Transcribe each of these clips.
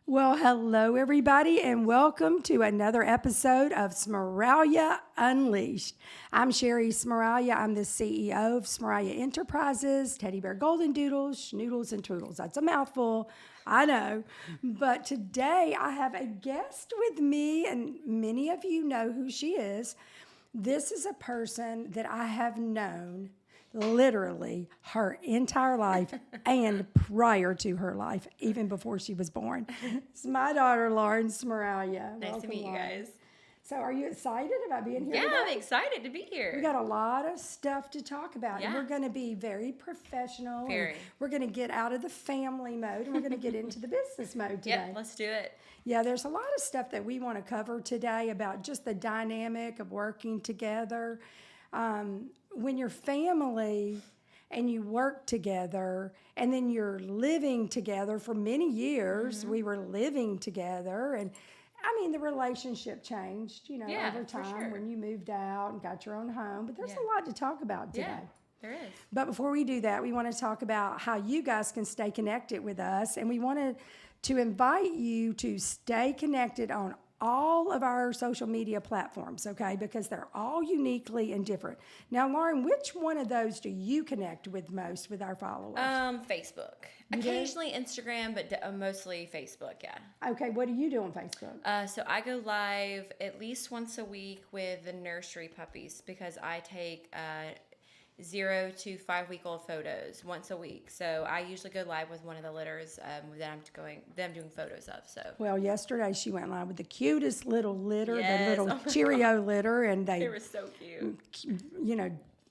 Well, hello, everybody, and welcome to another episode of Smeraglia Unleashed. I'm Sherry Smeraglia. I'm the CEO of Smeraglia Enterprises, Teddy Bear Golden Doodles, Schnoodles, and Toodles. That's a mouthful, I know. But today I have a guest with me, and many of you know who she is. This is a person that I have known literally her entire life and prior to her life, even before she was born. It's my daughter, Lauren Smeraglia. Nice to meet you guys. So are you excited about being here Yeah, today? I'm excited to be here. We got a lot of stuff to talk about. Yeah. And we're going to be very professional. Very. And we're going to get out of the family mode and we're going to get into the business mode today. Yep, let's do it. Yeah, there's a lot of stuff that we want to cover today about just the dynamic of working together. When you're family and you work together and then you're living together for many years, we were living together, and I mean, the relationship changed, Yeah, over for time sure. when you moved out and got your own home. But there's Yeah. a lot to talk about today. Yeah, there is. But before we do that, we want to talk about how you guys can stay connected with us. And we wanted to invite you to stay connected on all of our social media platforms, okay? Because they're all uniquely and different. Now, Lauren, which one of those do you connect with most with our followers? Facebook. You do? Occasionally Instagram, but mostly Facebook, yeah. Okay, what do you do on Facebook? So I go live at least once a week with the nursery puppies because I take 0 to 5 week old photos once a week. So I usually go live with one of the litters that I'm doing photos of. So Well, yesterday she went live with the cutest little litter, Yes, the little oh my Cheerio litter, and they were so cute.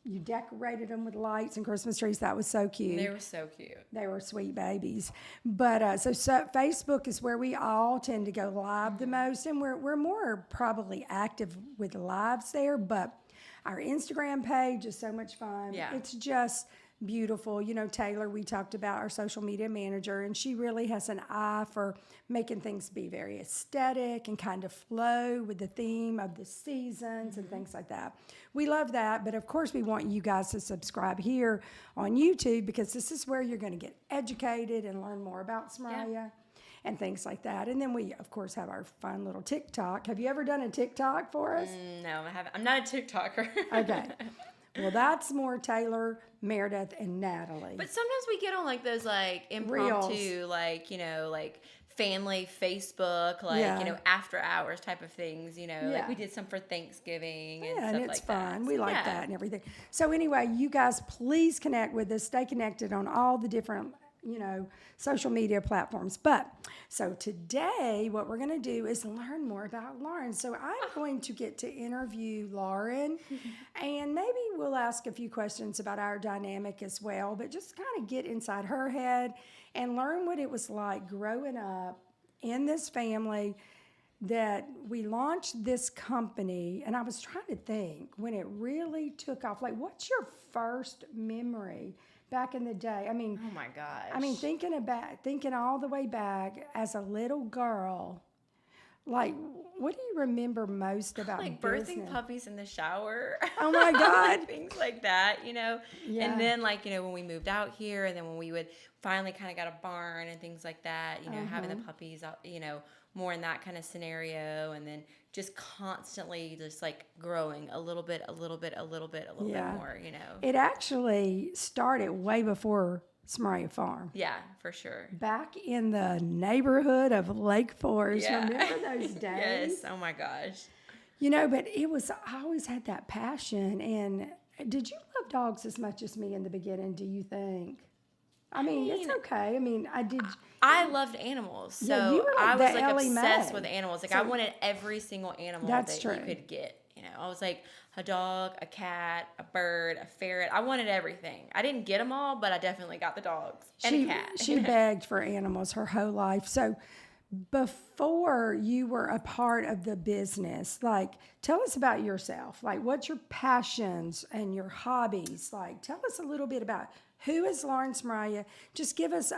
you decorated them with lights and Christmas trees. That was so cute. They were so cute. They were sweet babies. But so Facebook is where we all tend to go live the most, and we're more probably active with lives there, but our Instagram page is so much fun. Yeah. It's just beautiful. Taylor, we talked about our social media manager, and she really has an eye for making things be very aesthetic and kind of flow with the theme of the seasons and things like that. We love that, but of course we want you guys to subscribe here on YouTube because this is where you're going to get educated and learn more about Smeraglia. And things like that. And then we, of course, have our fun little TikTok. Have you ever done a TikTok for us? No, I haven't. I'm not a TikToker. Okay. Well, that's more Taylor, Meredith, and Natalie. But sometimes we get on like those like impromptu, like family Facebook, after hours type of things, like we did some for Thanksgiving and stuff and it's like fun. that. We like that and everything. So anyway, you guys please connect with us. Stay connected on all the different social media platforms. But so today, what we're going to do is learn more about Lauren. So I'm going to get to interview Lauren, and maybe we'll ask a few questions about our dynamic as well, but just kind of get inside her head and learn what it was like growing up in this family that we launched this company. And I was trying to think when it really took off, like, what's your first memory back in the day? I mean, Oh my gosh. I mean, thinking all the way back as a little girl, like, what do you remember most about like business? birthing puppies in the shower. Oh my God. Things like that, Yeah. And then when we moved out here and then when we would finally kind of got a barn and things like that, having the puppies out, more in that kind of scenario, and then just constantly just like growing a little bit more, It actually started way before Smeraglia Farm. Yeah, for sure. Back in the neighborhood of Lake Forest. Yeah. Remember those days? Yes. Oh my gosh. But I always had that passion. And did you love dogs as much as me in the beginning, do you think? I mean, it's okay. I mean, I did. I loved animals, so Yeah, you were like I was the like Ellie obsessed Mae. with animals. Like So- I wanted every single animal That's that true. you could get. I was like a dog, a cat, a bird, a ferret. I wanted everything. I didn't get them all, but I definitely got the dogs and a cat. She begged for animals her whole life. So before you were a part of the business, like, tell us about yourself. Like, what's your passions and your hobbies? Like, tell us a little bit about who is Lauren Smeraglia. Just give us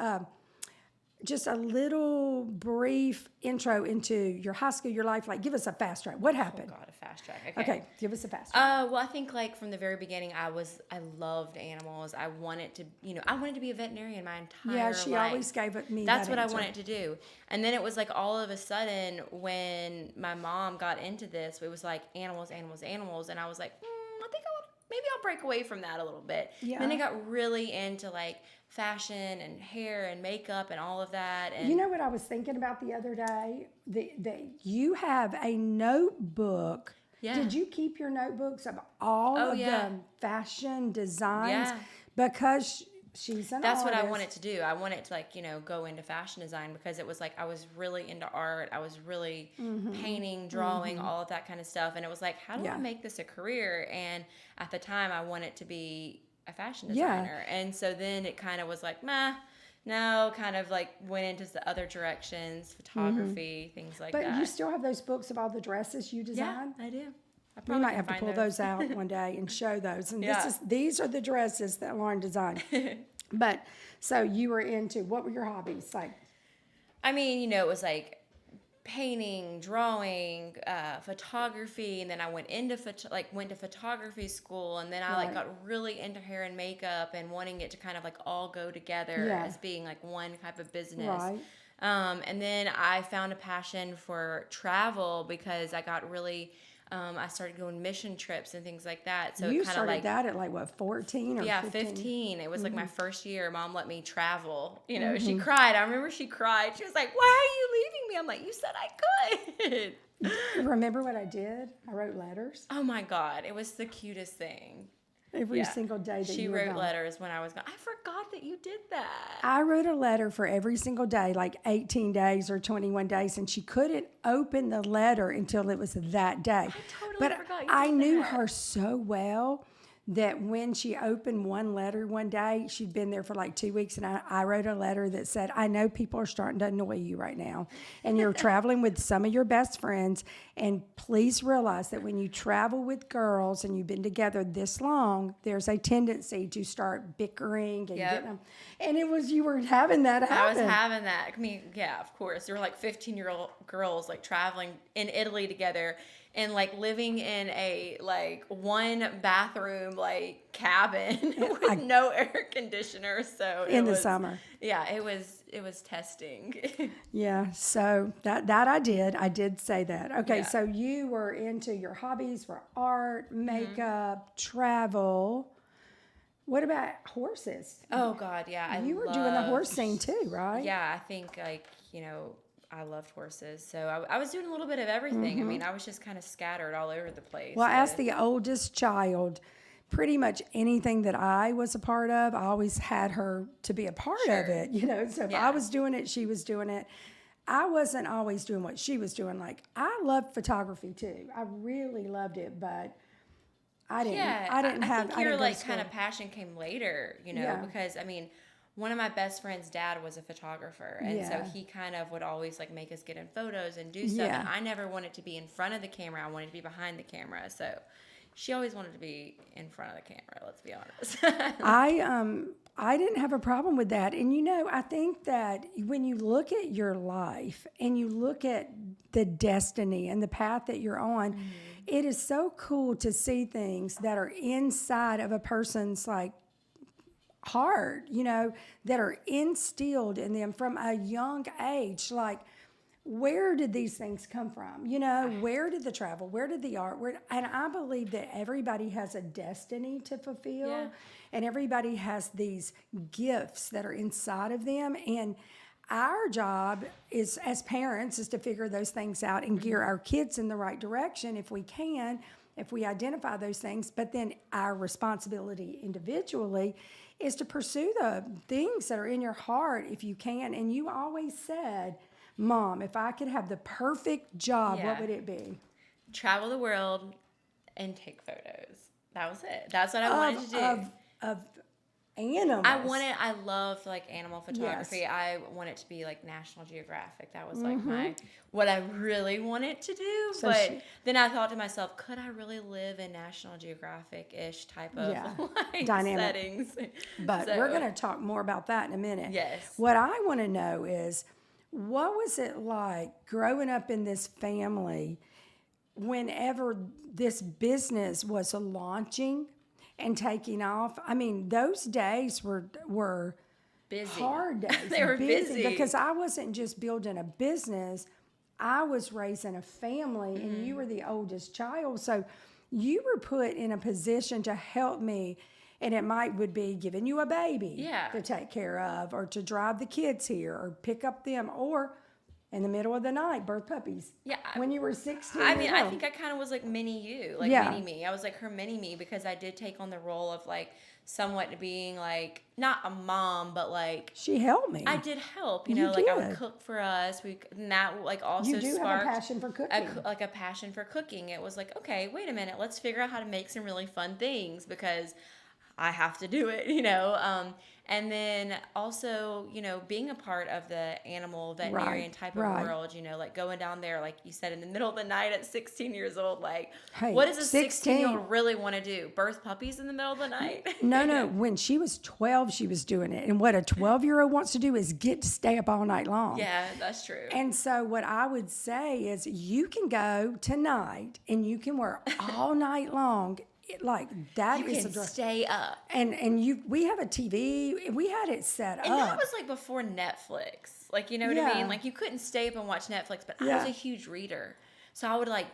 just a little brief intro into your high school, your life? Like, give us a fast track. What happened? Oh God, a fast track. Okay, give us a fast track. Well, I think like from the very beginning, I loved animals. I wanted to, I wanted to be a veterinarian my entire Yeah, she life. always gave me That's that what answer. I wanted to do. And then it was like all of a sudden when my mom got into this, it was like animals, animals, animals. And I was like, I think maybe I'll break away from that a little bit. Yeah. Then I got really into like fashion and hair and makeup and all of that. And You know what I was thinking about the other day? You have a notebook. Yeah. Did you keep your notebooks of all of yeah. the fashion designs? Yeah. Because she's an That's what I artist. wanted to do. I wanted to like, go into fashion design because it was like I was really into art. I was really painting, drawing, all of that kind of stuff. And it was like, how do I make this a career? And at the time I wanted to be a fashion designer. And so then it kind of was like, no, kind of like went into the other directions, photography, things like that. But you still have those books of all the dresses you designed? Yeah, I do. We might have to pull those out one day and show those. And these are the dresses that Lauren designed. But so you were into, what were your hobbies? Like, I mean, it was like painting, drawing, photography, and then I went to photography school, and then I like got really into hair and makeup and wanting it to kind of like all go together as being like one type of business. Right. And then I found a passion for travel because I got really I started going mission trips and things like that. So you it kind of started like that at like what, 14 or 15. It was like my first year. Mom let me travel. She cried. I remember she cried. She was like, "Why are you leaving me?" I'm like, "You said I could." Remember what I did? I wrote letters. Oh my God, it was the cutest thing. Every single day that she you were wrote gone. letters when I was gone. I forgot that you did that. I wrote a letter for every single day, like 18 days or 21 days, and she couldn't open the letter until it was that day. I totally but forgot you I did knew that. her so well that when she opened one letter one day, she'd been there for like 2 weeks, and I wrote a letter that said, "I know people are starting to annoy you right now, and you're traveling with some of your best friends, and please realize that when you travel with girls and you've been together this long, there's a tendency to start bickering and getting them." And it was, you were having that happen. I was having that. I mean, yeah, of course. There were like 15-year-old girls like traveling in Italy together and like living in a like one bathroom like cabin with no air conditioner. So in the summer. Yeah, it was testing. Yeah, so that I did say that. Okay, so you were into, your hobbies were art, makeup, travel. What about horses? Oh God, yeah. You were doing the horse thing too, right? Yeah, I think like, I loved horses. So I was doing a little bit of everything. I mean, I was just kind of scattered all over the place. Well, as the oldest child, pretty much anything that I was a part of, I always had her to be a part of it, So if I was doing it, she was doing it. I wasn't always doing what she was doing. Like, I loved photography too. I really loved it, but I didn't. I didn't have. I think your like kind of passion came later, because I mean, one of my best friend's dad was a photographer, and so he kind of would always like make us get in photos and do stuff. And I never wanted to be in front of the camera. I wanted to be behind the camera. So she always wanted to be in front of the camera. Let's be honest. I didn't have a problem with that. And I think that when you look at your life and you look at the destiny and the path that you're on, it is so cool to see things that are inside of a person's like heart, that are instilled in them from a young age. Like, where did these things come from? Where did the travel? Where did the art? And I believe that everybody has a destiny to fulfill, and everybody has these gifts that are inside of them. And our job is, as parents, is to figure those things out and gear our kids in the right direction if we can, if we identify those things. But then our responsibility individually is to pursue the things that are in your heart if you can. And you always said, "Mom, if I could have the perfect job, what would it be?" Travel the world and take photos. That was it. That's what I wanted to do. Of animals. I loved like animal photography. Yes. I want it to be like National Geographic. That was like what I really wanted to do. So But then I thought to myself, could I really live in National Geographic-ish type of Yeah. like Dynamic. settings? But So, we're going to talk more about that in a minute. Yes. What I want to know is, what was it like growing up in this family whenever this business was launching and taking off? I mean, those days were busy. hard days. They were busy. Because I wasn't just building a business, I was raising a family, and you were the oldest child. So you were put in a position to help me. And it would be giving you a baby to take care of, or to drive the kids here, or pick up them, or in the middle of the night, birth puppies. Yeah. When you were 16 I mean, years I old. think I kind of was like mini you, like Yeah. mini me. I was like her mini me, because I did take on the role of like somewhat being like not a mom, but like She helped me. I did help. You You know, like I would did. cook for us. And that like also You do have a sparked passion for cooking. like a passion for cooking. It was like, okay, wait a minute, let's figure out how to make some really fun things, because I have to do it, you know. And then also, you know, being a part of the animal veterinarian type of world, you know, like going down there, like you said, in the middle of the night at 16 years old, like, Hey, what does a 16 16-year-old really want to do? Birth puppies in the middle of the night? No. When she was 12, she was doing it. And what a 12-year-old wants to do is get to stay up all night long. Yeah, that's true. And so what I would say is, you can go tonight and you can work all night long. Like that You is can stay up. And we have a TV. We had it set And up. that was like before Netflix. Like, you know what I Yeah. mean? Like, you couldn't stay up and watch Netflix, but I Yeah. was a huge reader. So I would I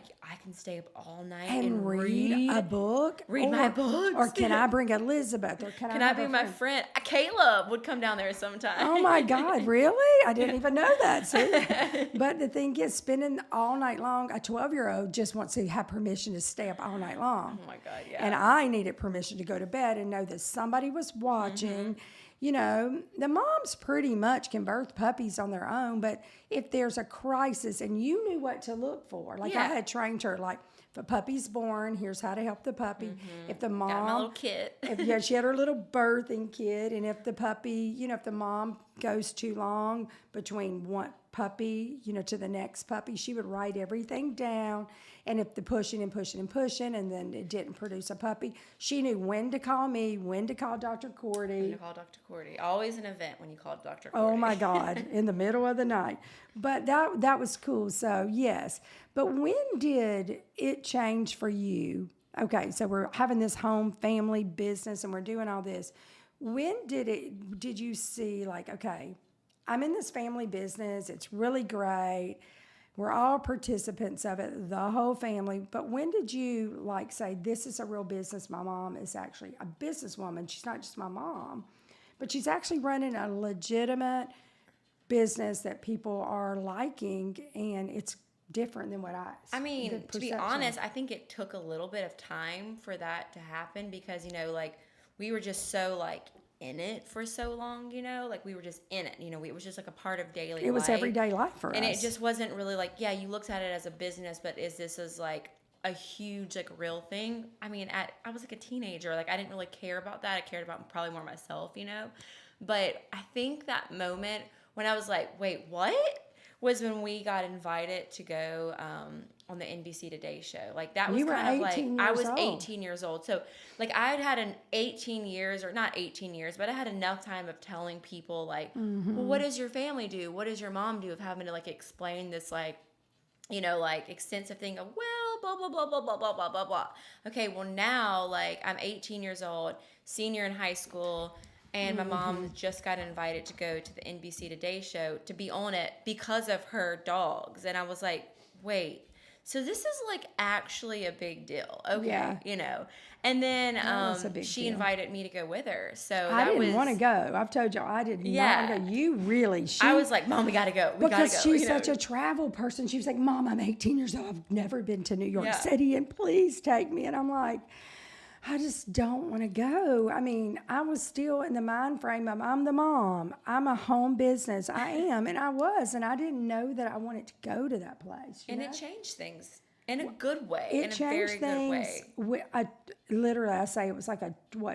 can stay up all night and read a book. Read my books. Or can I bring Elizabeth? Or can I be have a my friend? Caleb would come down there sometime. Oh my God, really? I didn't even know that. See? But the thing is, spending all night long, a 12-year-old just wants to have permission to stay up all night long. Oh my God, yeah. And I needed permission to go to bed and know that somebody was watching. You know, the moms pretty much can birth puppies on their own, but if there's a crisis, and you knew what to look for. Like, I Yeah. had trained her, like, if a puppy's born, here's how to help the puppy. If the mom, Got my little kit. she had her little birthing kit, and if the puppy, you know, if the mom goes too long between one puppy, you know, to the next puppy, she would write everything down. And if the pushing, and then it didn't produce a puppy, she knew when to call me, when to call Dr. Cordy. You call Dr. Cordy. Always an event when you called Dr. Cordy. Oh my God, in the middle of the night. But that was cool. So yes. But when did it change for you? Okay, so we're having this home family business and we're doing all this. When did you see, like, okay, I'm in this family business, it's really great. We're all participants of it, the whole family. But when did you, like, say, this is a real business? My mom is actually a businesswoman. She's not just my mom, but she's actually running a legitimate business that people are liking, and it's different than what I mean, the to be perception. honest, I think it took a little bit of time for that to happen, because, you know, like, we were just so, like, in it for so long, you know, like, we were just in it, you know, it was just like a part of daily life. It was everyday life for us. And it just wasn't really like, yeah, you looked at it as a business, but is this as like a huge, like, real thing? I mean, I was like a teenager, like, I didn't really care about that. I cared about probably more myself, you know, but I think that moment when I was like, wait, what? Was when we got invited to go on the NBC Today show. Like, that was You were kind of like, 18 I years was old. 18 years old. So, like, I had an 18 years, or not 18 years, but I had enough time of telling people, like, well, what does your family do? What does your mom do? Of having to, like, explain this, like, you know, like, extensive thing of, well, blah, blah, blah, blah, blah, blah, blah, blah, blah. Okay, well, now, like, I'm 18 years old, senior in high school, and my mom just got invited to go to the NBC Today show to be on it because of her dogs. And I was like, wait, so this is, like, actually a big deal. Okay, Yeah. you know. And then was a big she deal. invited me to go with her. So I that didn't was, want to go. I've told you, I did Yeah. not want to go. You really, I was like, Mom, we got to go. We got to because go. she's you know? such a travel person. She was like, Mom, I'm 18 years old. I've never been to New York Yeah. City, and please take me. And I'm like, I just don't want to go. I mean, I was still in the mind frame of, I'm the mom. I'm a home business. I am. And I was. And I didn't know that I wanted to go to that place. And know? it changed things. in a good way, It in a changed very good things. way. Literally, I say it was like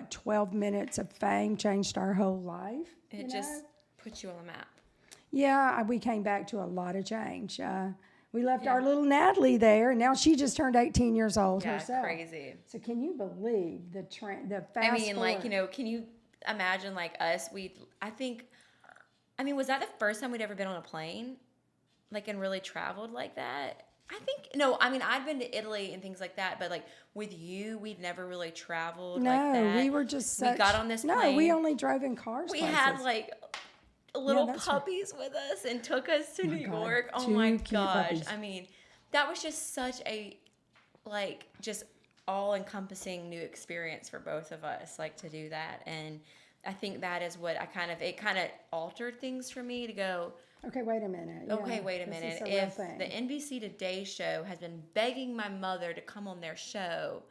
12 minutes of fame changed our whole life. It just puts you on the map. Yeah, we came back to a lot of change. We left Yeah. our little Natalie there, and now she just turned 18 years old Yeah, herself. crazy. So can you believe the trend, the fast I mean, like, forward? can you imagine like us? I mean, was that the first time we'd ever been on a plane? Like, and really traveled like that? I think, no, I mean, I'd been to Italy and things like that, but like with you, we'd never really traveled like No, we that. were just We such. got on this No, we plane. only drove in cars. We places. had like Yeah, little that's right. puppies with us and took us to My New God, York. Oh two my cute gosh. puppies. I mean, that was just such a, like, just all encompassing new experience for both of us, like to do that. And I think that is what it kind of altered things for me to go, Okay, wait a minute. okay, Yeah, wait a this is minute. a real If thing. the NBC Today show has been begging my mother to come on their show,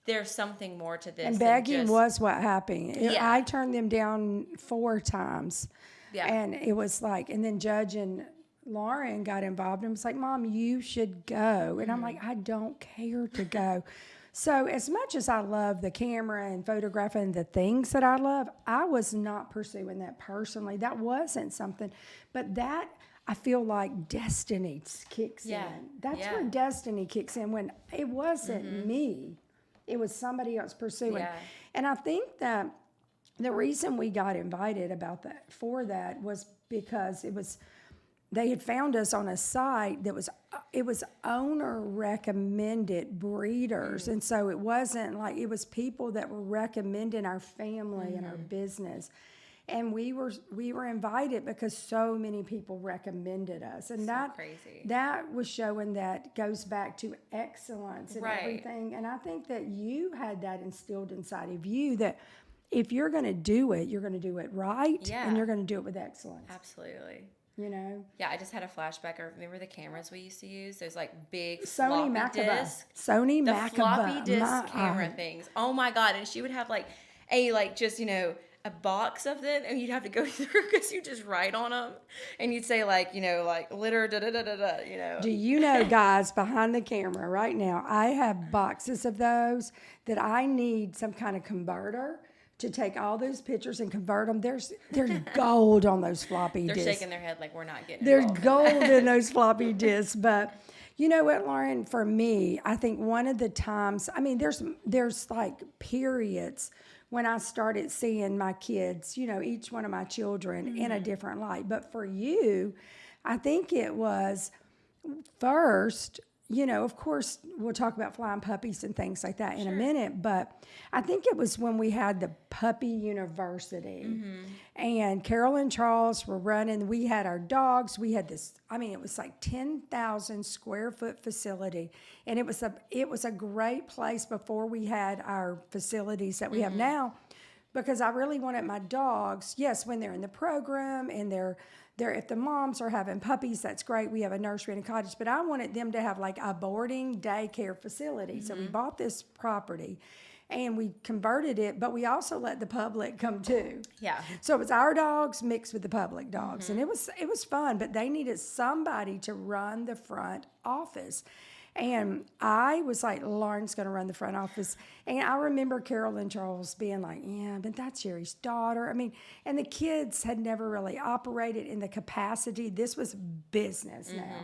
there's something more to this. And than begging just, was what happened. Yeah. I turned them down 4 times. Yeah. And it was like, and then Judge and Lauren got involved and was like, Mom, you should go. And I'm like, I don't care to go. So as much as I love the camera and photographing the things that I love, I was not pursuing that personally. That wasn't something, but that I feel like destiny kicks Yeah. in. That's Yeah. where destiny kicks in when it wasn't me. It was somebody else pursuing. Yeah. And I think that the reason we got invited for that was because they had found us on a site that was owner recommended breeders, and so it wasn't like it was people that were recommending our family and our business, and we were invited because so many people recommended us, and that crazy. that was showing that goes back to excellence and Right. everything, and I think that you had that instilled inside of you that if you're going to do it, you're going to do it right, Yeah. and you're going to do it with excellence. Absolutely. You know, Yeah, I just had a flashback. I remember the cameras we used to use. Those like big Sony floppy Macaba, disc, Sony the Macaba, floppy disc camera things. Oh my god! And she would have like just a box of them, and you'd have to go through because you just write on them, and you'd say like litter da da da da da. Do you know, guys, behind the camera right now, I have boxes of those that I need some kind of converter to take all those pictures and convert them. There's gold on those floppy They're disks. shaking their head like we're not getting. There's involved in gold that. in those floppy disks, but you know what, Lauren? For me, I think one of the times, I mean, there's like periods when I started seeing my kids, each one of my children in a different light. But for you, I think it was first, of course, we'll talk about flying puppies and things like that in a minute, but I think it was when we had the puppy university and Carol and Charles were running. We had our dogs. We had this, it was like 10,000 square foot facility. And it was a great place before we had our facilities that we have now, because I really wanted my dogs, yes, when they're in the program and they're if the moms are having puppies, that's great. We have a nursery and a cottage, but I wanted them to have like a boarding daycare facility. So we bought this property and we converted it, but we also let the public come too. Yeah. So it was our dogs mixed with the public dogs, and it was fun. But they needed somebody to run the front office. And I was like, Lauren's going to run the front office. And I remember Carol and Charles being like, yeah, but that's Sherry's daughter. And the kids had never really operated in the capacity. This was business now.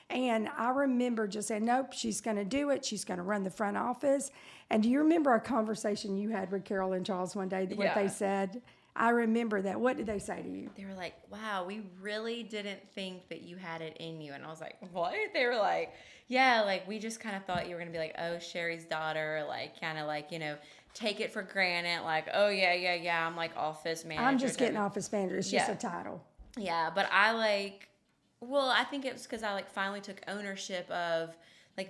And I remember just saying, nope, she's going to do it. She's going to run the front office. And do you remember a conversation you had with Carol and Charles one day, what they said? I remember that. What did they say to you? They were like, wow, we really didn't think that you had it in you. And I was like, what? They were like, yeah, like we just kind of thought you were going to be like, oh, Sherry's daughter, like kind of like, take it for granted. Like, oh, yeah, I'm like office manager. I'm just getting office manager. It's just a title. Yeah, but I think it was because I finally took ownership of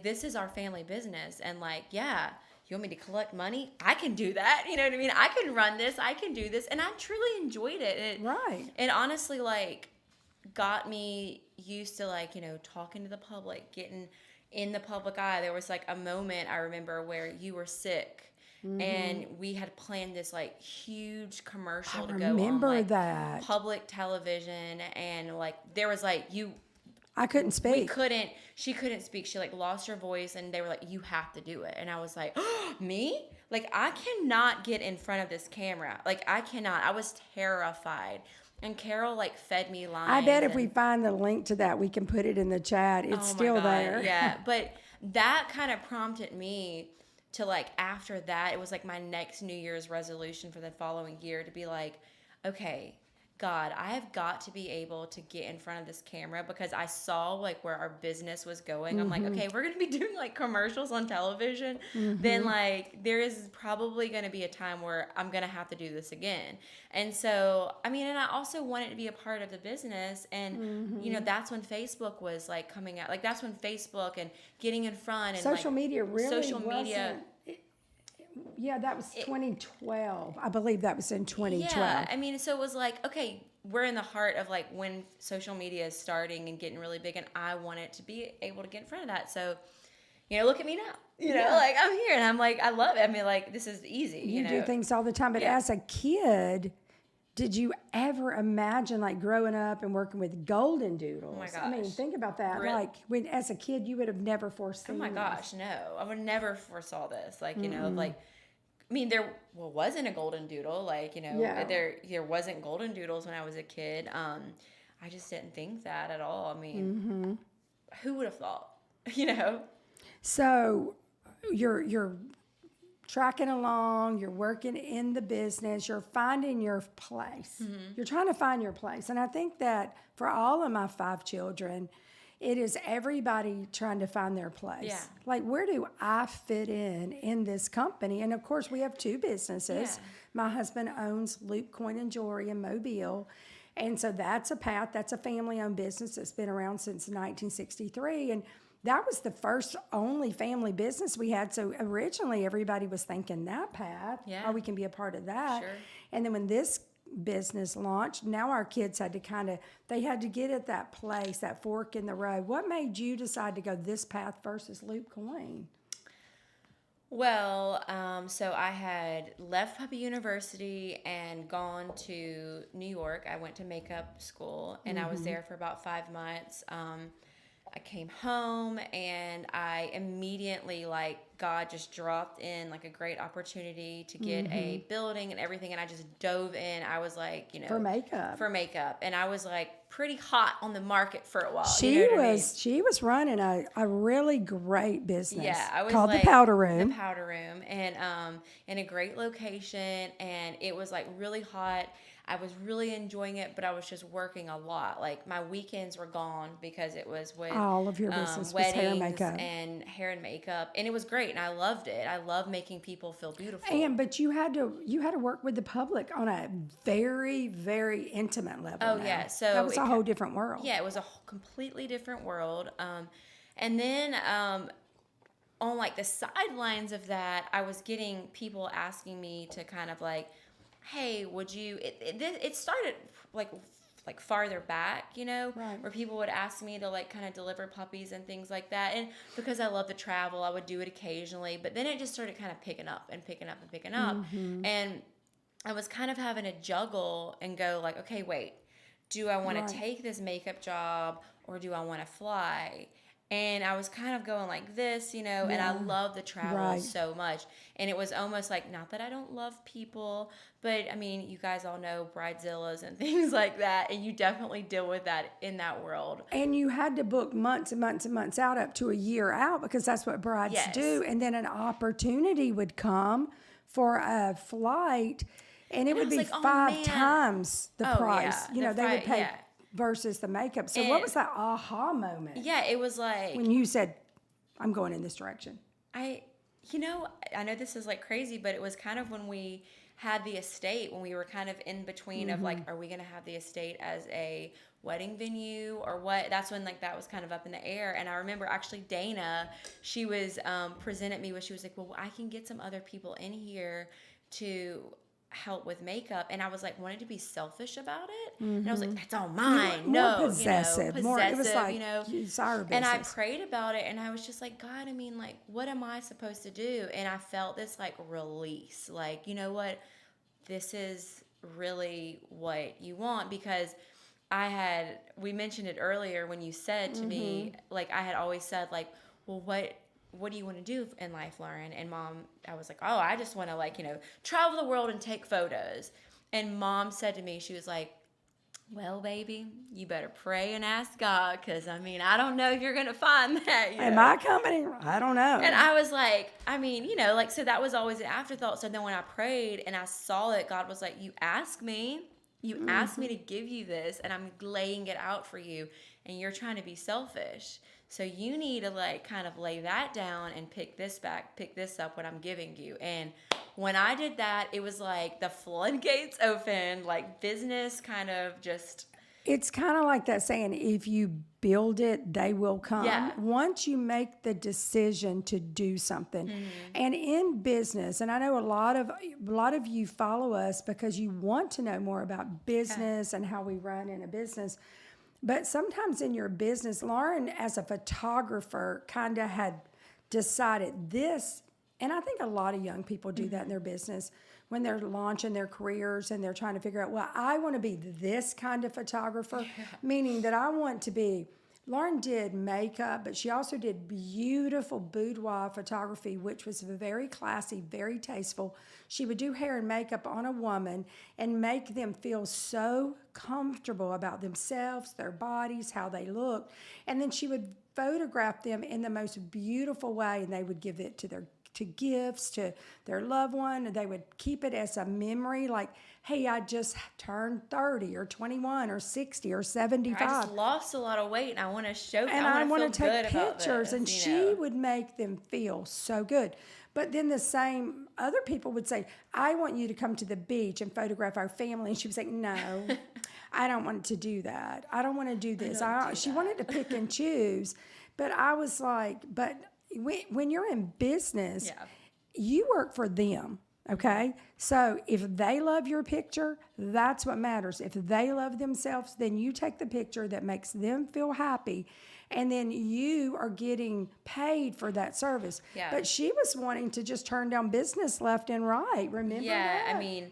this is our family business. And you want me to collect money? I can do that. You know what I mean? I can run this. I can do this. And I truly enjoyed it. It honestly, got me used to, talking to the public, getting in the public eye. There was, a moment I remember where you were sick. And we had planned this, huge commercial to go on, that. public television. And, there was, I couldn't speak. She couldn't speak. She like lost her voice, and they were like, you have to do it. And I was like, oh, me? Like, I cannot get in front of this camera. Like, I cannot. I was terrified. And Carol like fed me lines. I bet if we find the link to that, we can put it in the chat. It's still there. Yeah. But that kind of prompted me to like, after that, it was like my next New Year's resolution for the following year to be like, okay, God, I have got to be able to get in front of this camera, because I saw like where our business was going. I'm like, okay, we're going to be doing like commercials on television. Then like there is probably going to be a time where I'm going to have to do this again. And so, I mean, and I also wanted to be a part of the business. And, you know, that's when Facebook was like coming out. Like that's when Facebook and getting in front and social like, media really social media. Yeah, that was 2012. I believe that was in 2012. Yeah, I mean, so it was like, okay, we're in the heart of like when social media is starting and getting really big, and I wanted to be able to get in front of that. So, you know, look at me now. You know, like I'm here and I'm like, I love it. I mean, like this is easy. You know? Do things all the time. But as a kid, did you ever imagine like growing up and working with golden doodles? Oh my gosh. I mean, think about that. Really? Like when as a kid, you would have never foreseen. Oh my gosh, no. I would never foresaw this. Like, you know, like, I mean, there wasn't a golden doodle. Like, you know, there wasn't golden doodles when I was a kid. I just didn't think that at all. I mean, who would have thought, you know? So you're tracking along, you're working in the business, you're finding your place. You're trying to find your place. And I think that for all of my 5 children, it is everybody trying to find their place. Yeah. Like, where do I fit in this company? And of course, we have 2 businesses. Yeah. My husband owns Loop Coin and Jewelry in Mobile. And so that's a path, that's a family-owned business that's been around since 1963. And that was the first only family business we had. So originally everybody was thinking that path, Yeah. or we can be a part of that. Sure. And then when this business launched, now our kids had to they had to get at that place, that fork in the road. What made you decide to go this path versus Loop Coin? Well, so I had left Puppy University and gone to New York. I went to makeup school, and I was there for about 5 months. I came home, and I immediately, like, God just dropped in, like, a great opportunity to get a building and everything, and I just dove in. I was, like, you know. For makeup. And I was, like, pretty hot on the market for a while. She you know what I mean? She was running a really great business. Yeah, I was called like, the Powder Room. The Powder Room, and in a great location, and it was like really hot. I was really enjoying it, but I was just working a lot. Like my weekends were gone because it was with all of your business was weddings hair and makeup. and makeup, and it was great, and I loved it. I love making people feel beautiful. But you had to work with the public on a very, very intimate level. Oh now. yeah, so that was a whole different world. Yeah, it was a completely different world. And then on like the sidelines of that, I was getting people asking me to kind of like, hey, would you? It started like farther back, you know, right. where people would ask me to like kind of deliver puppies and things like that. And because I love to travel, I would do it occasionally. But then it just started kind of picking up. And I was kind of having to juggle and go like, okay, wait, do I want to take this makeup job or do I want to fly? And I was kind of going like this, you know, and I love the travel so much. And it was almost like, not that I don't love people, but I mean, you guys all know bridezillas and things like that. And you definitely deal with that in that world. And you had to book months and months and months out, up to a year out, because that's what brides do. And then an opportunity would come for a flight, and it would be like, 5 times the price. Yeah. You know, they would pay versus the makeup. So what was that aha moment? Yeah, it was like when you said, I'm going in this direction. I know this is like crazy, but it was kind of when we had the estate, when we were kind of in between of like, are we going to have the estate as a wedding venue or what? That's when like that was kind of up in the air. And I remember actually Dana, she was presented me with, she was like, well, I can get some other people in here to help with makeup, and I was like, wanted to be selfish about it, and I was like, that's all mine. More possessive, you know, more. It was like, you know, it's our business. and I prayed about it, and I was just like, God, I mean, like, what am I supposed to do? And I felt this like release, like, you know what, this is really what you want, because we mentioned it earlier when you said to me, like, I had always said, like, well, what do you want to do in life, Lauren? And Mom, I was like, oh, I just want to, like, travel the world and take photos. And Mom said to me, she was like, well, baby, you better pray and ask God, because, I don't know if you're going to find that, Am I coming? I don't know. And I was like, like, so that was always an afterthought. So then when I prayed and I saw it, God was like, you asked me. You asked me to give you this, and I'm laying it out for you, and you're trying to be selfish. So you need to, like, kind of lay that down and pick this up what I'm giving you. And when I did that, it was like the floodgates opened, like business kind of just. It's kind of like that saying, if you build it, they will come. Yeah. Once you make the decision to do something. And in business, and I know a lot of you follow us because you want to know more about business and how we run in a business. But sometimes in your business, Lauren, as a photographer, kind of had decided this, and I think a lot of young people do that in their business when they're launching their careers and they're trying to figure out, well, I want to be this kind of photographer, meaning that I want to be. Lauren did makeup, but she also did beautiful boudoir photography, which was very classy, very tasteful. She would do hair and makeup on a woman and make them feel so comfortable about themselves, their bodies, how they looked. And then she would photograph them in the most beautiful way, and they would give it to gifts to their loved one, and they would keep it as a memory, like, hey, I just turned 30 or 21 or 60 or 75. I just lost a lot of weight, and I want to show. And I want to take pictures, pictures, and she would make them feel so good. But then the same other people would say, I want you to come to the beach and photograph our family. And she was like, no, I don't want to do that. I don't want to do this. She wanted to pick and choose. But I was like, but when you're in business, you work for them, okay? So if they love your picture, that's what matters. If they love themselves, then you take the picture that makes them feel happy, and then you are getting paid for that service. Yeah. But she was wanting to just turn down business left and right. Remember that? Yeah,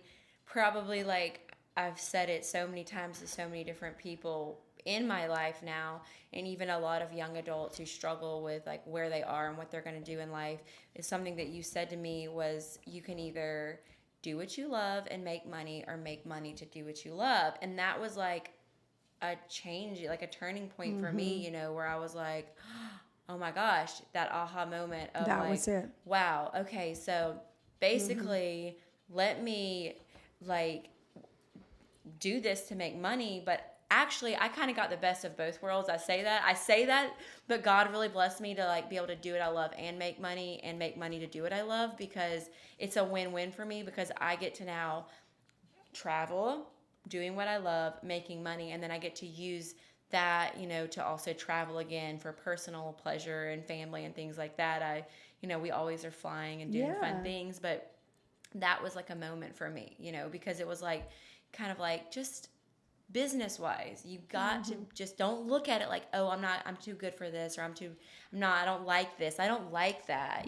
probably, like, I've said it so many times to so many different people in my life now, and even a lot of young adults who struggle with, like, where they are and what they're going to do in life, is something that you said to me was, you can either do what you love and make money, or make money to do what you love. And that was like a change, like a turning point for me, where I was like, oh my gosh, that aha moment of, that like, was it. Wow, okay, so basically let me, like, do this to make money, but actually I kind of got the best of both worlds. I say that, but God really blessed me to, like, be able to do what I love and make money to do what I love, because it's a win-win for me, because I get to now travel, doing what I love, making money, and then I get to use that, to also travel again for personal pleasure and family and things like that. We always are flying and doing fun things, but that was like a moment for me, because it was like, kind of like, just business wise, you got to just don't look at it like, oh, I'm too good for this, or I don't like this, I don't like that,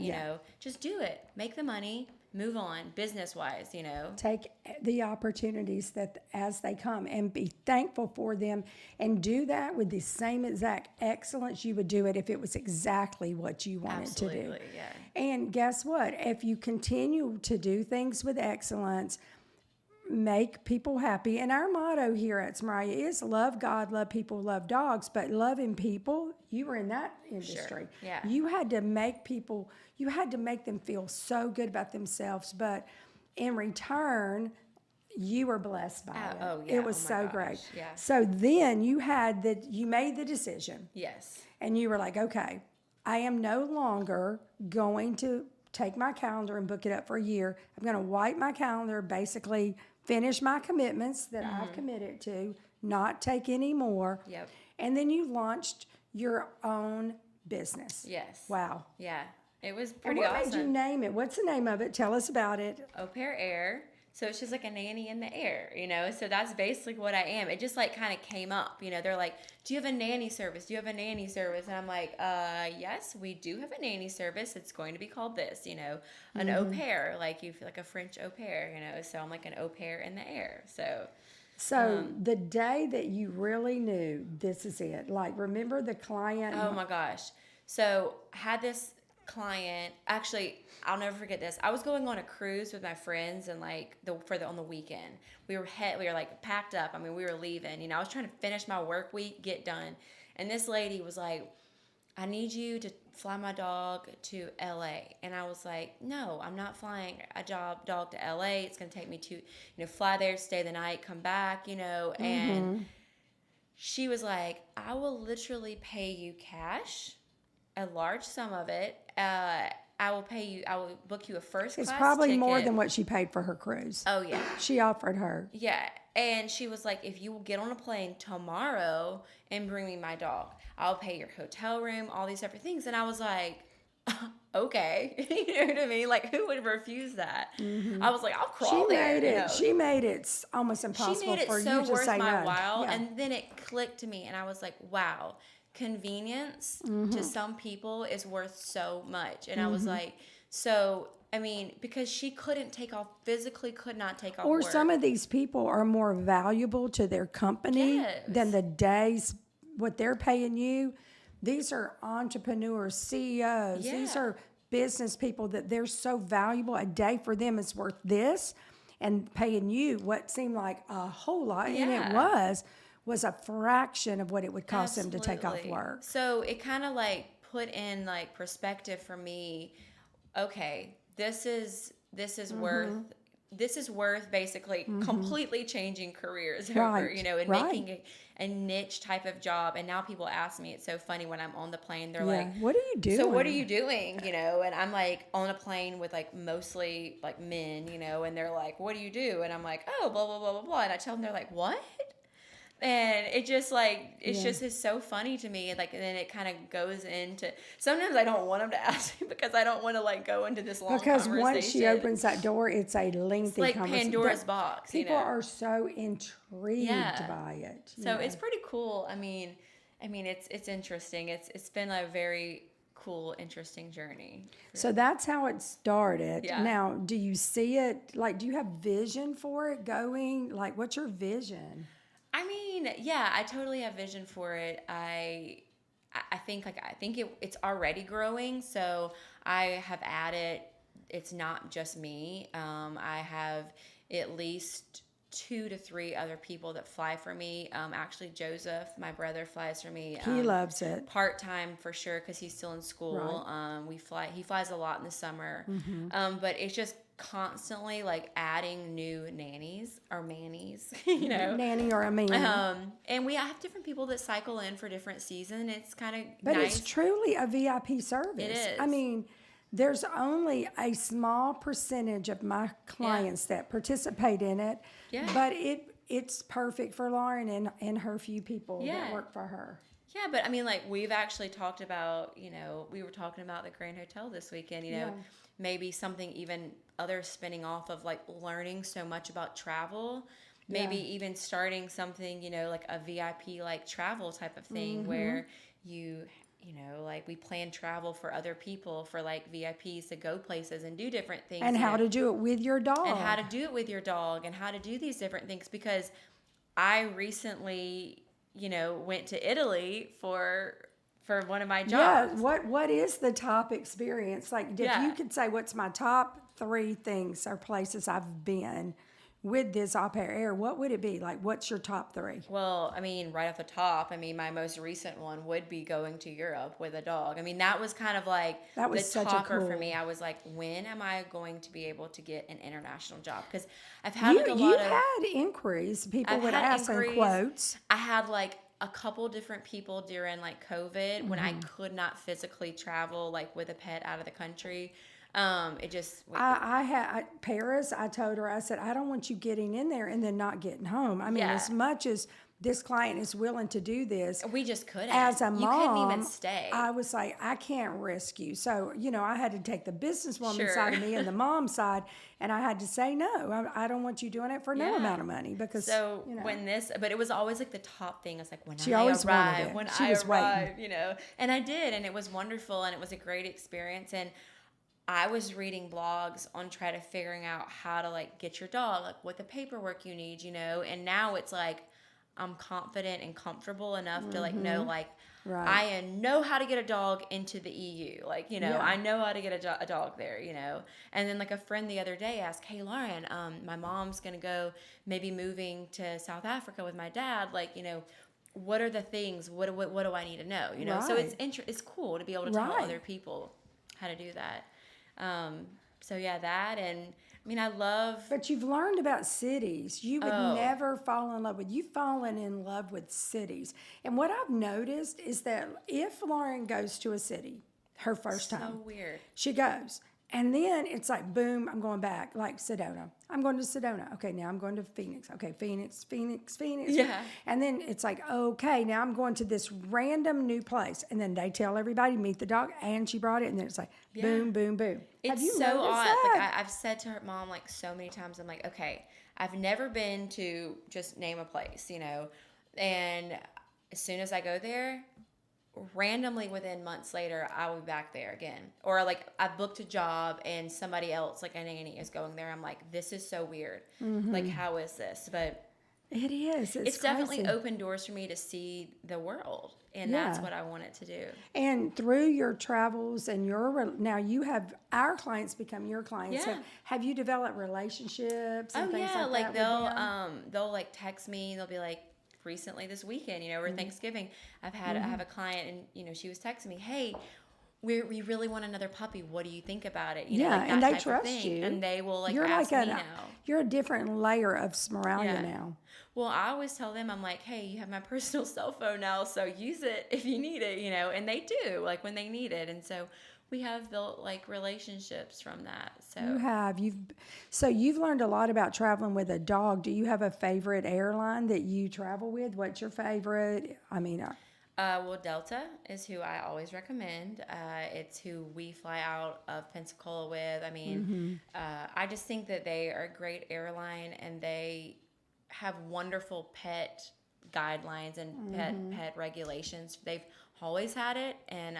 just do it, make the money, move on, business wise, Take the opportunities that as they come and be thankful for them, and do that with the same exact excellence you would do it if it was exactly what you wanted to do. Yeah. And guess what? If you continue to do things with excellence, make people happy. And our motto here at Smeraglia is love God, love people, love dogs. But loving people, you were in that industry. Sure. Yeah. You had to make them feel so good about themselves. But in return, you were blessed by it. Oh, yeah. It was so great. Yeah. So then you made the decision. Yes. And you were like, okay, I am no longer going to take my calendar and book it up for a year. I'm going to wipe my calendar, basically finish my commitments that I've committed to, not take any more. Yep. And then you launched your own business. Yes. Wow. Yeah. It was pretty awesome. awesome. What made you name it? What's the name of it? Tell us about it. Au Pair Air. So it's just like a nanny in the air, So that's basically what I am. It just, like, kind of came up, They're like, do you have a nanny service? Do you have a nanny service? And I'm like, yes, we do have a nanny service. It's going to be called this, an au pair, like you feel like a French au pair, So I'm like an au pair in the air. So the day that you really knew this is it, like remember the client? Oh my gosh. So I had this client. Actually, I'll never forget this. I was going on a cruise with my friends, and like on the weekend, we were like packed up. I mean, we were leaving. I was trying to finish my work week, get done, and this lady was like, "I need you to fly my dog to LA." And I was like, "No, I'm not flying a dog to LA. It's gonna take me to fly there, stay the night, come back, and." She was like, "I will literally pay you cash, a large sum of it. I will book you a first class It's probably ticket." more than what she paid for her cruise. Oh, yeah. She offered her. Yeah. And she was like, "If you will get on a plane tomorrow and bring me my dog, I'll pay your hotel room, all these different things." And I was like, okay. You know what I mean? Like, who would refuse that? I was like, "I'll crawl there." She made it almost impossible for you to worth say my no. while. Yeah. And then it clicked to me, and I was like, wow, convenience to some people is worth so much. And I was like, so I mean, because she physically could not take off Or work. some of these people are more valuable to their company Yes. than the days what they're paying you. These are entrepreneurs, CEOs. These Yeah. are business people that they're so valuable. A day for them is worth this, and paying you what seemed like a whole lot, and it Yeah. was a fraction of what it would cost them to take off Absolutely. work. So it kind of like put in like perspective for me. Okay, this is worth basically completely changing careers over, Right, and right. making a niche type of job. And now people ask me, it's so funny when I'm on the plane, they're Yeah. like, What are you doing? "So what are you doing?" And I'm like on a plane with like mostly like men, and they're like, "What do you do?" And I'm like, "Oh, blah, blah, blah, blah, blah." And I tell them, they're like, "What?" And it just like Yeah. just is so funny to me. Like, and then it kind of goes into, sometimes I don't want them to ask me because I don't want to like go into this long Because conversation. once she opens that door, it's a lengthy It's like conversation. Pandora's box. People are so intrigued Yeah. by it. So it's pretty cool. I mean, it's interesting. It's been a very cool, interesting journey. So that's how it started. Yeah. Now, do you see it? Like, do you have vision for it going? Like, what's your vision? I mean, yeah, I totally have vision for it. I think it's already growing. So I have added. It's not just me. I have at least 2 to 3 other people that fly for me. Actually, Joseph, my brother, flies for me. He loves it. Part time for sure because he's still in school. Right. He flies a lot in the summer. But it's just constantly like adding new nannies or mannies, Nanny or a man. And we have different people that cycle in for different seasons. It's kind of But nice. it's truly a VIP service. It is. I mean, there's only a small percentage of my clients that participate in it. Yeah. But it's perfect for Lauren and her few people that Yeah. work for her. Yeah, but I mean, like, we've actually talked about, we were talking about the Grand Hotel this weekend, maybe something even others spinning off of, like, learning so much about travel, maybe even starting something, like a VIP, like, travel type of thing where like we plan travel for other people, for like VIPs to go places and do different things. And how to do it with your dog. And how to do it with your dog and how to do these different things, because I recently went to Italy for one of my jobs. Yeah, what is the top experience? Like, if you could say what's my top 3 things or places I've been with this au pair, what would it be? Like, what's your top 3? Well, I mean, right off the top, my most recent one would be going to Europe with a dog. I mean, that was kind of like That was the such a topper cool- for me. I was like, when am I going to be able to get an international job? Because I've had You like a lot of had inquiries. People I've would had ask in inquiries. quotes. I had like a couple different people during like COVID when I could not physically travel like with a pet out of the country. It just I had Paris. I told her, I said, I don't want you getting in there and then not getting home. I mean, Yeah. as much as this client is willing to do this, we just couldn't. as a you mom, couldn't even stay. I was like, I can't risk you. So, I had to take the businesswoman Sure. side of me and the mom side, and I had to say, no, I don't want you doing it for no Yeah. amount of money because, So but it was always like the top thing. It's like when She I always wanted arrive, it. She was waiting. and I did, and it was wonderful, and it was a great experience. And I was reading blogs on try to figuring out how to like get your dog, like what the paperwork you need, and now it's like I'm confident and comfortable enough to like know like Right. I know how to get a dog into the EU. Like, Yeah. I know how to get a dog there, And then like a friend the other day asked, "Hey, Lauren, my mom's going to go maybe moving to South Africa with my dad. Like, what are the things? What do I need to know? So Right. it's cool to be able to tell Right. other people how to do that. So yeah, that, and I mean, I love. But you've learned about cities. You would never fall in love with. You've fallen in love with cities. And what I've noticed is that if Lauren goes to a city, her first time, So weird. she goes. And then it's like, boom, I'm going back, like Sedona. I'm going to Sedona. Okay, now I'm going to Phoenix. Okay, Phoenix. Yeah. And then it's like, okay, now I'm going to this random new place. And then they tell everybody, meet the dog, and she brought it. And then it's like, boom, boom, boom. Have It's you so noticed odd. that? Like I've said to her mom like so many times, I'm like, okay, I've never been to just name a place, and as soon as I go there, randomly within months later, I will be back there again. Or like I booked a job and somebody else, like a nanny, is going there. I'm like, this is so weird. Like, how is this? But It is. It's definitely crazy. opened doors for me to see the world. And that's what I want it to do. And through your travels and now you have our clients become your clients. Yeah. Have you developed relationships and Oh things yeah, like that? they'll like text me. They'll be like, recently this weekend, or Thanksgiving, I have a client, and she was texting me, "Hey, we really want another puppy. What do you think about it?" Yeah, like that and they type of trust thing. you. And they will like You're ask like me now. you're a different layer of Smeraglia Yeah. now. Well, I always tell them, I'm like, "Hey, you have my personal cell phone now, so use it if you need it," and they do, like when they need it, and so we have built like relationships from that. So You've learned a lot about traveling with a dog. Do you have a favorite airline that you travel with? What's your favorite? I mean, well, Delta is who I always recommend. It's who we fly out of Pensacola with. I mean, I just think that they are a great airline, and they have wonderful pet guidelines and pet regulations. They've always had it, and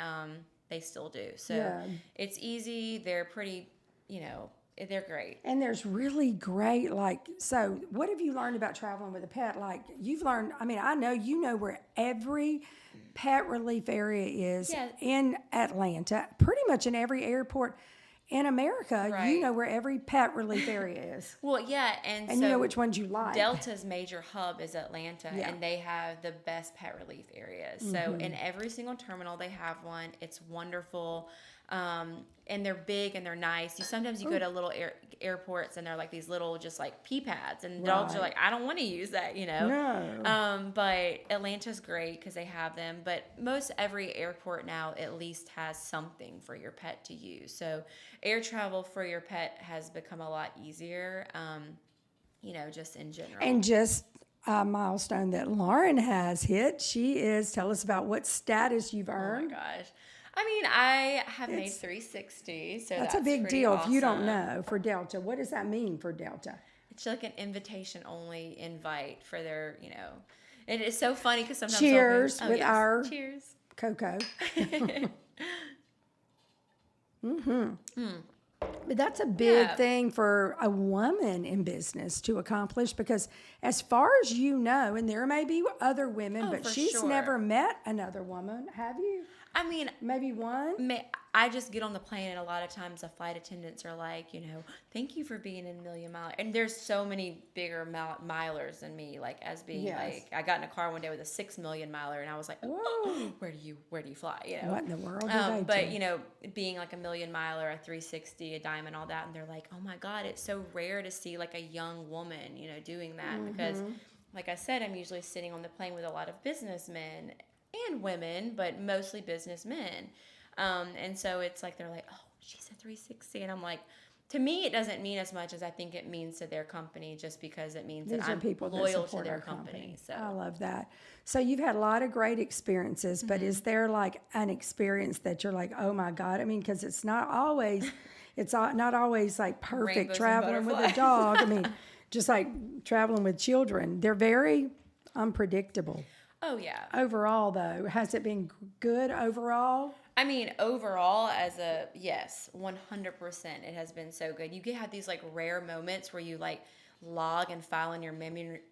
they still do. So it's easy. They're pretty, they're great. And there's really great, so what have you learned about traveling with a pet? Like, you've learned, I mean, I know you know where every pet relief area is in Atlanta, pretty much in every airport in America. Right. You know where every pet relief area is. Well, yeah, and so you know which ones you like. Delta's major hub is Atlanta, and they have the best pet relief areas. So in every single terminal, they have one. It's wonderful. And they're big and they're nice. Sometimes you go to little airports and they're like these little just like pee pads, and dogs are like, I don't want to use that, No. But Atlanta's great because they have them. But most every airport now at least has something for your pet to use. So air travel for your pet has become a lot easier, just in general. And just a milestone that Lauren has hit. Tell us about what status you've earned. Oh my gosh. I mean, I have made 360, so that's a big pretty deal. awesome. If you don't know, for Delta, what does that mean for Delta? It's like an invitation-only invite for their, It is so funny because sometimes Cheers they'll with our cheers. Coco. But that's a big thing for a woman in business to accomplish, because as far as you know, and there may be other women, but for she's sure. never met another woman, have you? I mean, Maybe one? I just get on the plane, and a lot of times the flight attendants are like, thank you for being in a million mile. And there's so many bigger milers than me, like as being like, I got in a car one day with a 6 million miler, and I was like, Whoa. where do you fly? What in the world But do? being like a million miler, a 360, a diamond, all that, and they're like, oh my God, it's so rare to see like a young woman, doing that, because, like I said, I'm usually sitting on the plane with a lot of businessmen and women, but mostly businessmen. And so it's like, they're like, oh, she's a 360. And I'm like, to me, it doesn't mean as much as I think it means to their company, just because it means These that are I'm people that loyal to support their our company. So I love that. So you've had a lot of great experiences, but is there like an experience that you're like, oh my God? I mean, because it's not always like perfect Rainbows and traveling with a butterflies. dog. I mean, just like traveling with children, they're very unpredictable. Oh, yeah. Overall, though, has it been good overall? I mean, overall, yes, 100%, it has been so good. You can have these like rare moments where you like log and file in your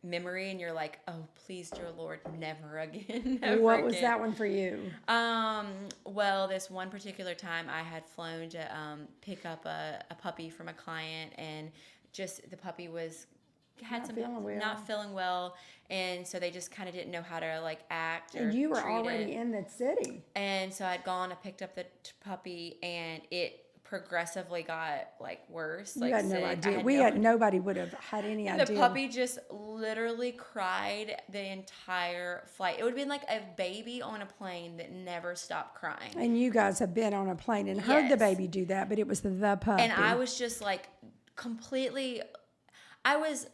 memory and you're like, oh, please, dear Lord, never again, never What was again. that one for you? Well, this one particular time I had flown to pick up a puppy from a client, and just the puppy was had Not feeling well. not feeling well, and so they just kind of didn't know how to like act or And you were treat already it. in the city. And so I'd gone and picked up the puppy, and it progressively got like worse. You like had no sick. I idea. had We no had nobody would have had any And the idea. puppy just literally cried the entire flight. It would have been like a baby on a plane that never stopped crying. And you guys have been on a plane and heard the Yes. baby do that, but it was the puppy. And I was just like completely I was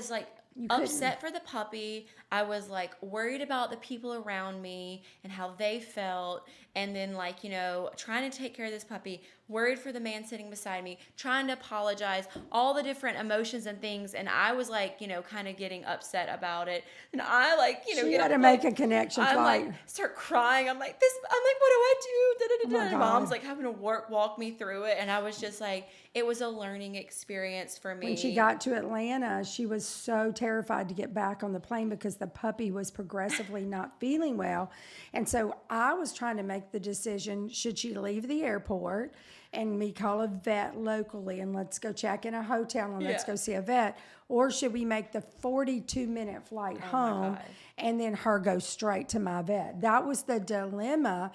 like upset for the puppy. I was like worried about the people around me and how they felt, and then like, you know, trying to take care of this puppy, worried for the man sitting beside me, trying to apologize, all the different emotions and things. And I was like, you know, kind of getting upset about it. And I like, you know, She get had up, to like, make a connection I'm flight. like start crying. I'm like, what do I do? Oh my And Mom's God. like having to walk me through it. And I was just like, it was a learning experience for me. When she got to Atlanta, she was so terrified to get back on the plane because the puppy was progressively not feeling well. And so I was trying to make the decision, should she leave the airport and me call a vet locally and let's go check in a hotel and let's Yeah. go see a vet, or should we make the 42-minute flight home God. and then her go straight to my vet? That was the dilemma.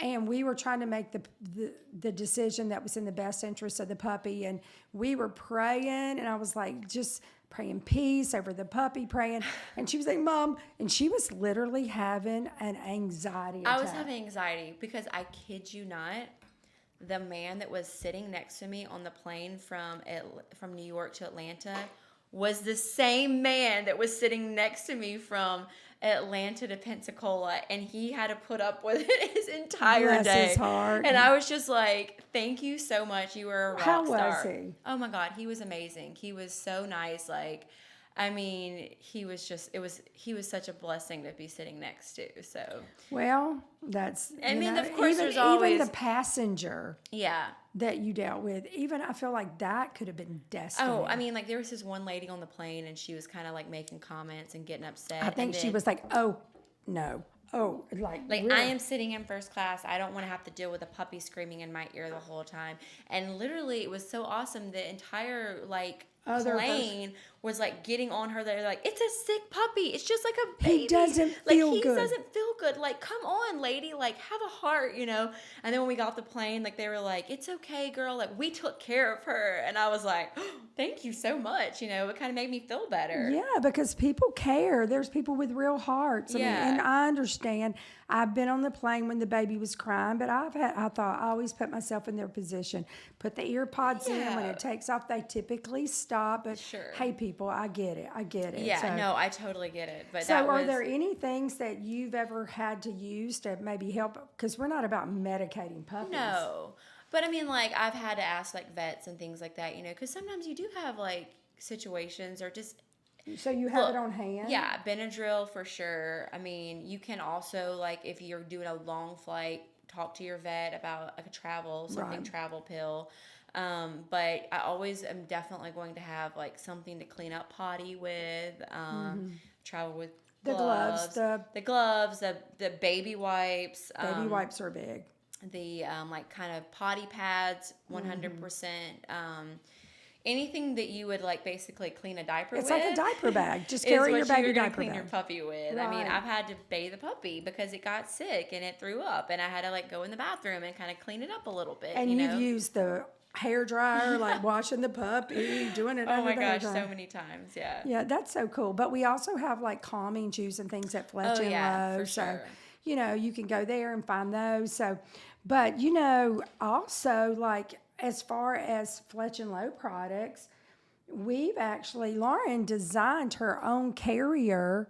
And we were trying to make the decision that was in the best interest of the puppy. And we were praying, and I was like, just praying peace over the puppy, praying. And she was like, Mom, and she was literally having an anxiety attack. I was having anxiety because I kid you not, the man that was sitting next to me on the plane from New York to Atlanta was the same man that was sitting next to me from Atlanta to Pensacola, and he had to put up with it his entire Bless day. his heart. And I was just like, "Thank you so much. You were a rock How star." was he? Oh my God, he was amazing. He was so nice. Like, I mean, he was such a blessing to be sitting next to. So, Well, that's, I you mean, know, of course, even, there's even always the passenger yeah. that you dealt with, even I feel like that could have been destiny. Oh, I mean, like there was this one lady on the plane, and she was kind of like making comments and getting upset. I think she was like, oh, no. Oh, like like, really? I am sitting in first class. I don't want to have to deal with a puppy screaming in my ear the whole time. And literally, it was so awesome. The entire like plane was like getting on her. They're like, "It's a sick puppy. It's just like a baby. He doesn't like feel he good." doesn't feel good. Like, come on, lady. Like, have a heart, you know." And then when we got off the plane, like they were like, "It's okay, girl. Like, we took care of her." And I was like, oh, "Thank you so much." You know, it kind of made me feel better. Yeah, because people care. There's people with real hearts. I mean, Yeah. and I understand. I've been on the plane when the baby was crying, but I always put myself in their position. Put the ear pods in. When Yeah. it takes off, they typically stop. But Sure. hey, people, I get it. I get it. Yeah, So, no, I totally get it. But So, that are was, there any things that you've ever had to use to maybe help? Because we're not about medicating puppies. No. But I mean, like, I've had to ask, like, vets and things like that, you know, because sometimes you do have, like, situations or just. So you have Look, it on hand? Yeah, Benadryl for sure. I mean, you can also, like, if you're doing a long flight, talk to your vet about like a travel pill. But I always am definitely going to have like something to clean up potty with. Travel with The gloves, the gloves, the baby wipes. baby wipes are big. The like kind of potty pads, 100%. Anything that you would like basically clean a diaper with. It's like a diaper bag. Just is carry what your baby you're gonna diaper clean bag. your puppy with. I mean, Right. I've had to bathe the puppy because it got sick and it threw up, and I had to like go in the bathroom and kind of clean it up a little bit. And you you've know? used the hair dryer, like washing the puppy, doing it Oh under my the hair gosh, dryer. so many times, yeah. Yeah, that's so cool. But we also have like calming chews and things at Fletch Oh, and yeah, Lowe. for So, sure. you know, you can go there and find those. So, but you know, also like as far as Fletch and Lowe products, we've actually, Lauren designed her own carrier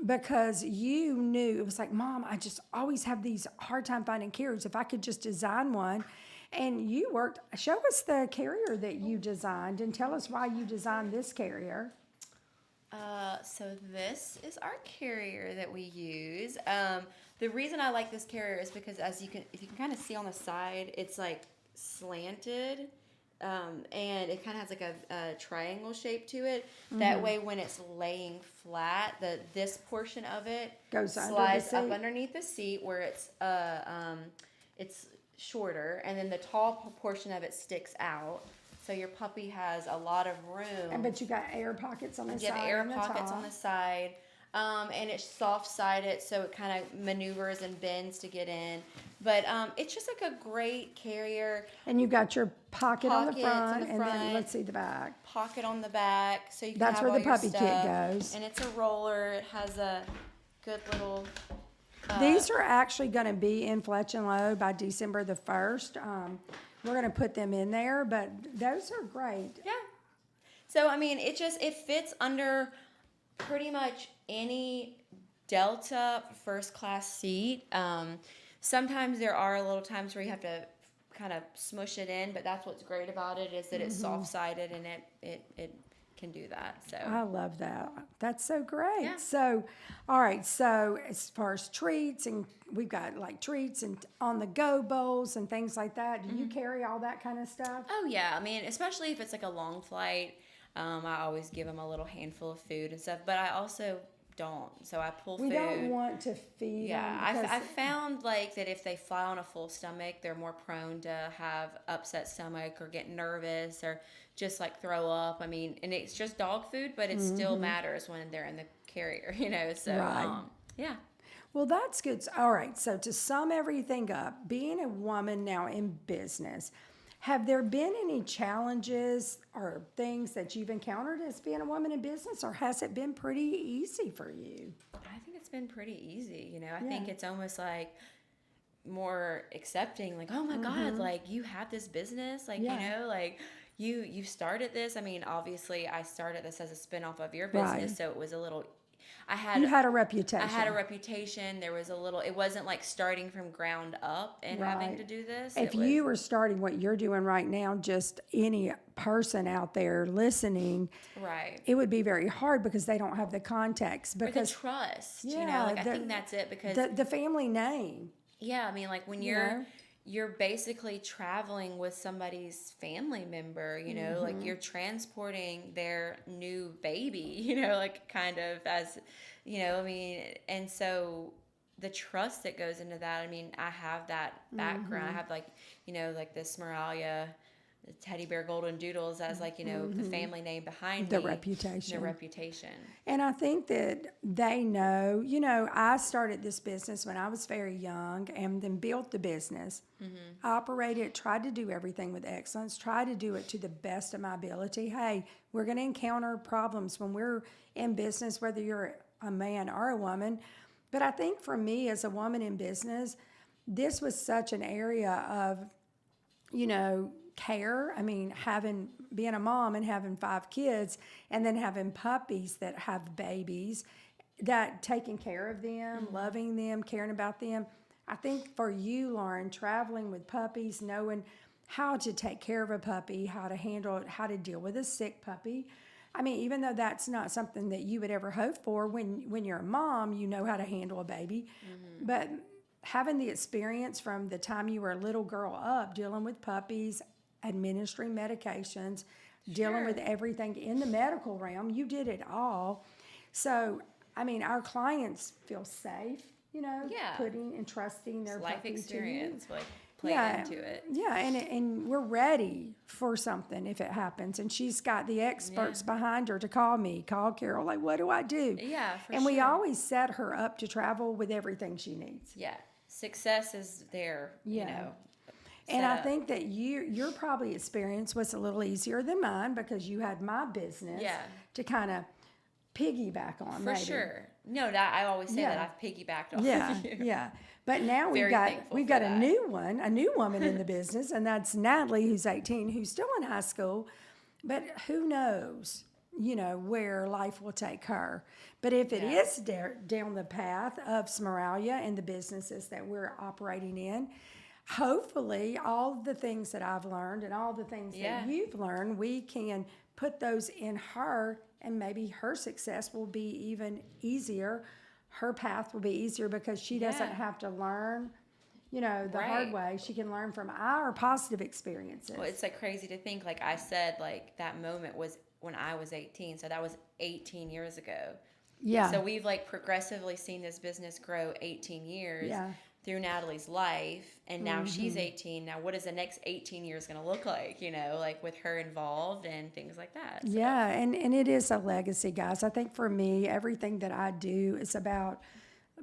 because you knew it was like, Mom, I just always have these hard time finding carriers. If I could just design one. And you show us the carrier that you designed and tell us why you designed this carrier. So this is our carrier that we use. The reason I like this carrier is because if you can kind of see on the side, it's like slanted, and it kind of has like a triangle shape to it. That way, when it's laying flat, this portion of it Goes under the slides up seat? underneath the seat where it's shorter, and then the tall portion of it sticks out. So your puppy has a lot of room. But you got air pockets on the You side have air and the pockets top. on the side, and it's soft-sided, so it kind of maneuvers and bends to get in. But it's just like a great carrier. And you got your pocket on the Pockets front, in the and then front. let's see the back. Pocket on the back, so you can That's have where all the your puppy kit stuff. goes. And it's a roller. It has a good little. These are actually going to be in Fletch and Low by December the 1st. We're going to put them in there, but those are great. Yeah. So I mean, it fits under pretty much any Delta first class seat. Sometimes there are little times where you have to kind of smush it in, but that's what's great about it is that it's soft sided and it can do that. So I love that. That's so great. Yeah. So, all right. So, as far as treats, and we've got like treats and on the go bowls and things like that. Do you carry all that kind of stuff? oh yeah, I mean, especially if it's like a long flight, I always give them a little handful of food and stuff. But I also don't, so I pull We food. don't want to feed Yeah, them. I found like that if they fly on a full stomach, they're more prone to have upset stomach or get nervous or just like throw up. I mean, and it's just dog food, but it still matters when they're in the carrier, So Right. yeah. Well, that's good. All right. So, to sum everything up, being a woman now in business, have there been any challenges or things that you've encountered as being a woman in business, or has it been pretty easy for you? I think it's been pretty easy, I think Yeah. it's almost like more accepting, like, oh my God, like you have this business, like, Yeah. like you started this. I mean, obviously I started this as a spinoff of your Right. business, so it was a little, You had a reputation. I had a reputation. There was a little, it wasn't like starting from ground up and having Right. to do this. If It was, you were starting what you're doing right now, just any person out there listening, right. it would be very hard because they don't have the context. Or the Because trust, Yeah, like I the- think that's it because the family name. yeah, I mean, like when you're basically traveling with somebody's family member, like you're transporting their new baby, like kind of as, I mean, and so the trust that goes into that, I mean, I have that background. I have like, like the Smeraglia, the teddy bear golden doodles as like, the family name behind The me. reputation. The reputation. And I think that they know, I started this business when I was very young and then built the business, operated, tried to do everything with excellence, tried to do it to the best of my ability. Hey, we're going to encounter problems when we're in business, whether you're a man or a woman. But I think for me as a woman in business, this was such an area of, care. I mean, being a mom and having 5 kids and then having puppies that have babies, that taking care of them, loving them, caring about them. I think for you, Lauren, traveling with puppies, knowing how to take care of a puppy, how to handle it, how to deal with a sick puppy. I mean, even though that's not something that you would ever hope for, when you're a mom, you know how to handle a baby. But having the experience from the time you were a little girl up, dealing with puppies, administering medications, dealing with everything in the medical realm, you did it all. So, I mean, our clients feel safe, Yeah. putting and trusting their Life puppy experience, to you. like played into it. Yeah, and we're ready for something if it happens. And she's got the experts behind her to call me, call Carol, like, what do I do? Yeah, for And we sure. always set her up to travel with everything she needs. Yeah. Success is there, Yeah. And I think that your probably experience was a little easier than mine because you had my business Yeah. to kind of piggyback on. For maybe. sure. No, that I always say that Yeah. I've piggybacked off Yeah, of you. yeah. But now Very thankful we've for got that. a new woman in the business, and that's Natalie, who's 18, who's still in high school. But who knows, where life will take her. But if it Yeah. is down the path of Smeraglia and the businesses that we're operating in, hopefully all the things that I've learned and all the things Yeah. that you've learned, we can put those in her and maybe her success will be even easier. Her path will be easier because she doesn't have to learn, the hard way. She can learn from our positive experiences. Well, it's like crazy to think, like I said, like that moment was when I was 18. So that was 18 years ago. Yeah. So we've like progressively seen this business grow 18 years through Natalie's life. And now she's 18. Now what is the next 18 years going to look like, like with her involved and things like that. So. Yeah. And it is a legacy, guys. I think for me, everything that I do is about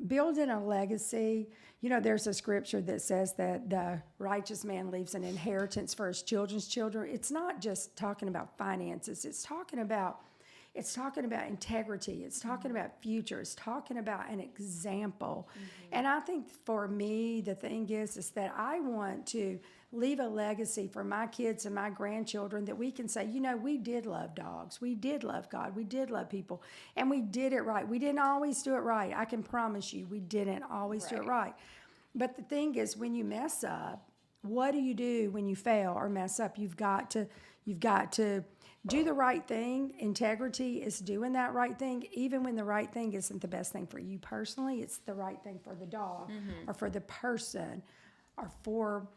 building a legacy. There's a scripture that says that the righteous man leaves an inheritance for his children's children. It's not just talking about finances. It's talking about integrity. It's talking about future. It's talking about an example. And I think for me, the thing is that I want to leave a legacy for my kids and my grandchildren that we can say, we did love dogs. We did love God. We did love people. And we did it right. We didn't always do it right. I can promise you we didn't always do it right. But the thing is, when you mess up, what do you do when you fail or mess up? You've got to do the right thing. Integrity is doing that right thing, even when the right thing isn't the best thing for you personally. It's the right thing for the dog or for the person or for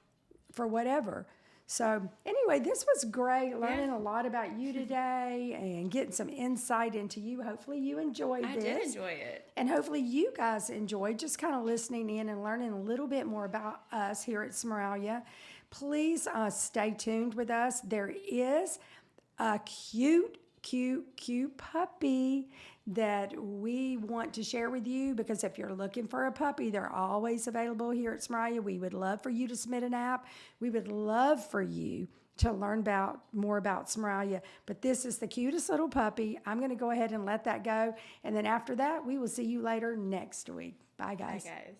whatever. So anyway, this was great, learning a lot about you today and getting some insight into you. Hopefully you enjoyed this. I did enjoy it. And hopefully you guys enjoyed just kind of listening in and learning a little bit more about us here at Smeraglia. Please stay tuned with us. There is a cute puppy that we want to share with you, because if you're looking for a puppy, they're always available here at Smeraglia. We would love for you to submit an app. We would love for you to learn more about Smeraglia. But this is the cutest little puppy. I'm going to go ahead and let that go. And then after that, we will see you later next week. Bye, guys. Bye, guys.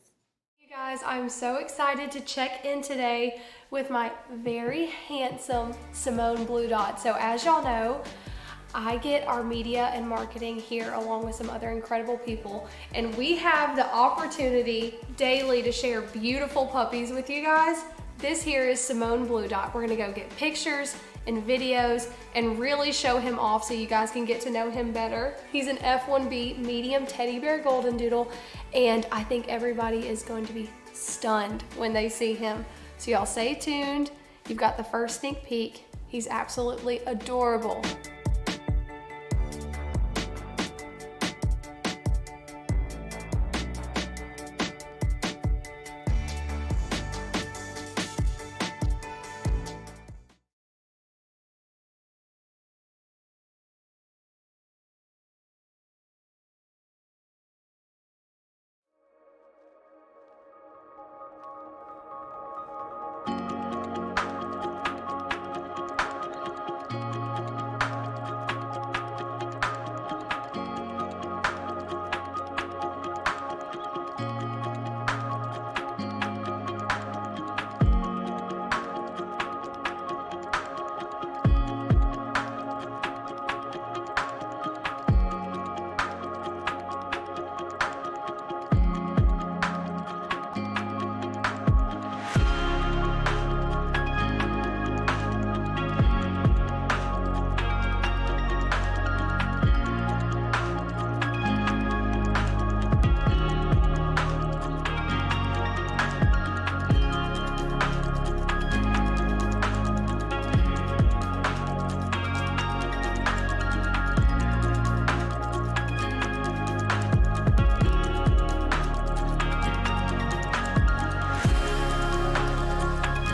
You guys, I'm so excited to check in today with my very handsome Simone Blue Dot. So as y'all know, I get our media and marketing here along with some other incredible people, and we have the opportunity daily to share beautiful puppies with you guys. This here is Simone Blue Dot. We're gonna go get pictures and videos and really show him off so you guys can get to know him better. He's an F1B medium teddy bear golden doodle, and I think everybody is going to be stunned when they see him. So y'all stay tuned. You've got the first sneak peek. He's absolutely adorable.